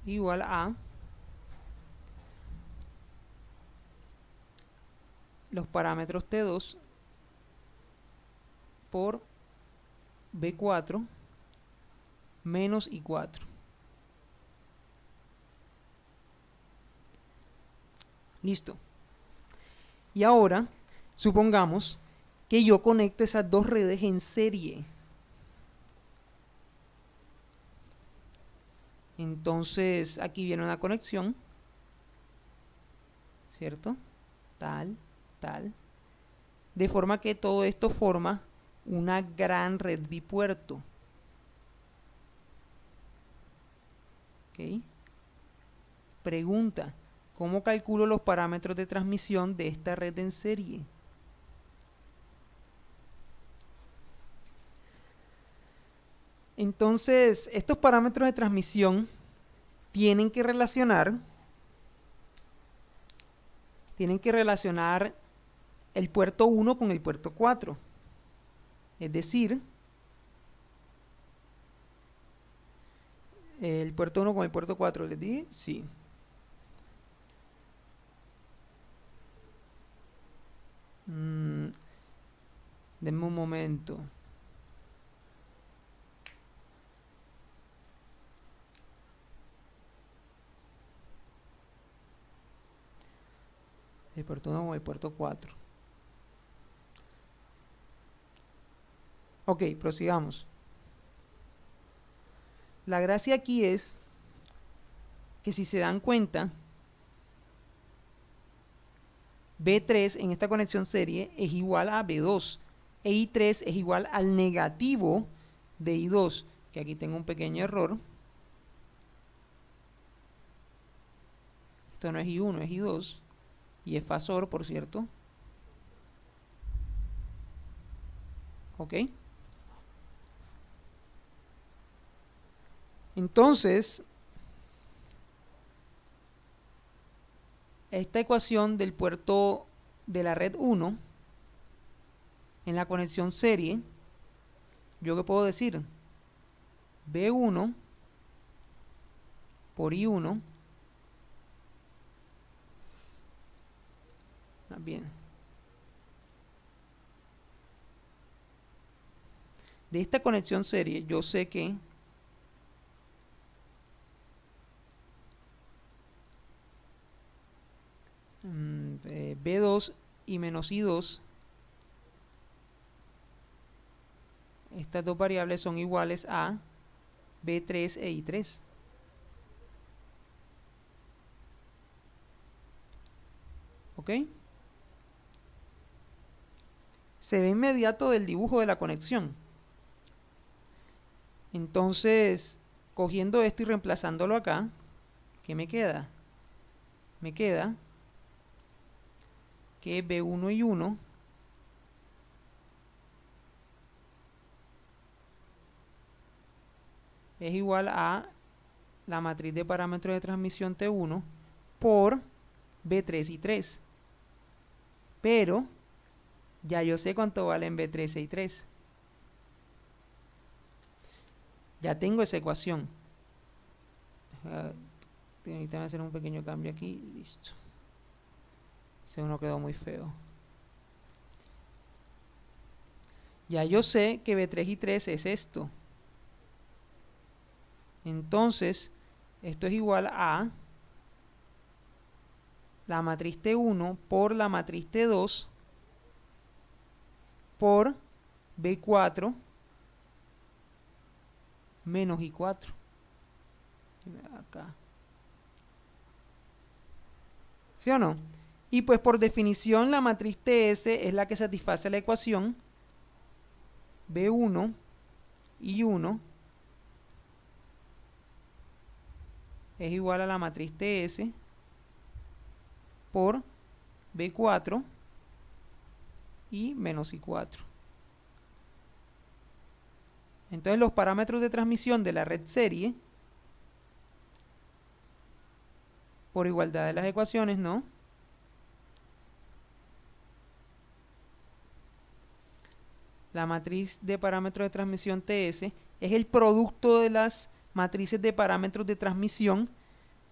igual a los parámetros T2 por B4 menos I4. Listo. Y ahora, supongamos que yo conecto esas dos redes en serie. Entonces, aquí viene una conexión, ¿cierto? Tal, tal. De forma que todo esto forma una gran red bipuerto. ¿Ok? Pregunta: ¿cómo calculo los parámetros de transmisión de esta red en serie? Entonces, estos parámetros de transmisión tienen que relacionar el puerto 1 con el puerto 4. Es decir, el puerto 1 con el puerto 4, ¿les dije? Sí. Denme un momento. El puerto 1 con el puerto 4. Ok, prosigamos. La gracia aquí es que, si se dan cuenta, B3 en esta conexión serie es igual a B2 e I3 es igual al negativo de I2, que aquí tengo un pequeño error. Esto no es I1, es I2 y es fasor, por cierto. ¿Ok? Entonces, esta ecuación del puerto de la red 1 en la conexión serie, ¿yo qué puedo decir? B1 por I1, más bien, de esta conexión serie yo sé que B2 y menos I2, estas dos variables son iguales a B3 e I3. ¿Ok? Se ve inmediato del dibujo de la conexión. Entonces, cogiendo esto y reemplazándolo acá, ¿qué me queda? Me queda que B1 y 1 es igual a la matriz de parámetros de transmisión T1 por B3 y 3. Pero ya yo sé cuánto valen B3 y 3. Ya tengo esa ecuación. Permítame hacer un pequeño cambio aquí. Listo. Ese uno quedó muy feo. Ya yo sé que B3 y 3 es esto. Entonces, esto es igual a la matriz T1 por la matriz T2 por B4 menos I4. Acá. ¿Sí o no? Y pues por definición la matriz TS es la que satisface la ecuación B1 y 1 es igual a la matriz TS por B4 y menos I4. Entonces los parámetros de transmisión de la red serie, por igualdad de las ecuaciones, ¿no? La matriz de parámetros de transmisión TS es el producto de las matrices de parámetros de transmisión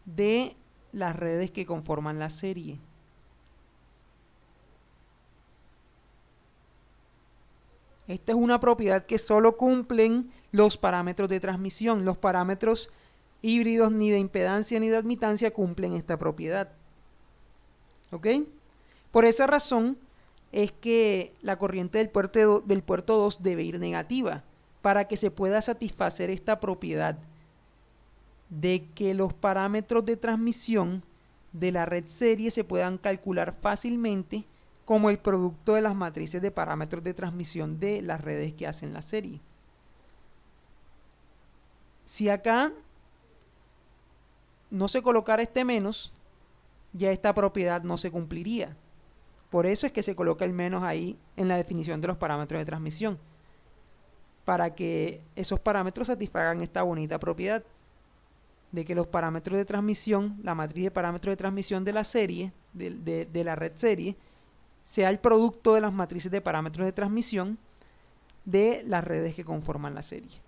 de las redes que conforman la serie. Esta es una propiedad que solo cumplen los parámetros de transmisión. Los parámetros híbridos ni de impedancia ni de admitancia cumplen esta propiedad. ¿Ok? Por esa razón es que la corriente del puerto 2 debe ir negativa para que se pueda satisfacer esta propiedad de que los parámetros de transmisión de la red serie se puedan calcular fácilmente como el producto de las matrices de parámetros de transmisión de las redes que hacen la serie. Si acá no se colocara este menos, ya esta propiedad no se cumpliría. Por eso es que se coloca el menos ahí en la definición de los parámetros de transmisión, para que esos parámetros satisfagan esta bonita propiedad de que los parámetros de transmisión, la matriz de parámetros de transmisión de la serie, de la red serie, sea el producto de las matrices de parámetros de transmisión de las redes que conforman la serie.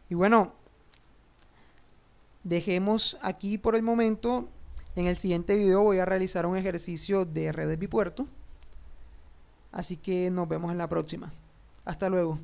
Y bueno, dejemos aquí por el momento. En el siguiente video voy a realizar un ejercicio de redes bipuerto. Así que nos vemos en la próxima. Hasta luego.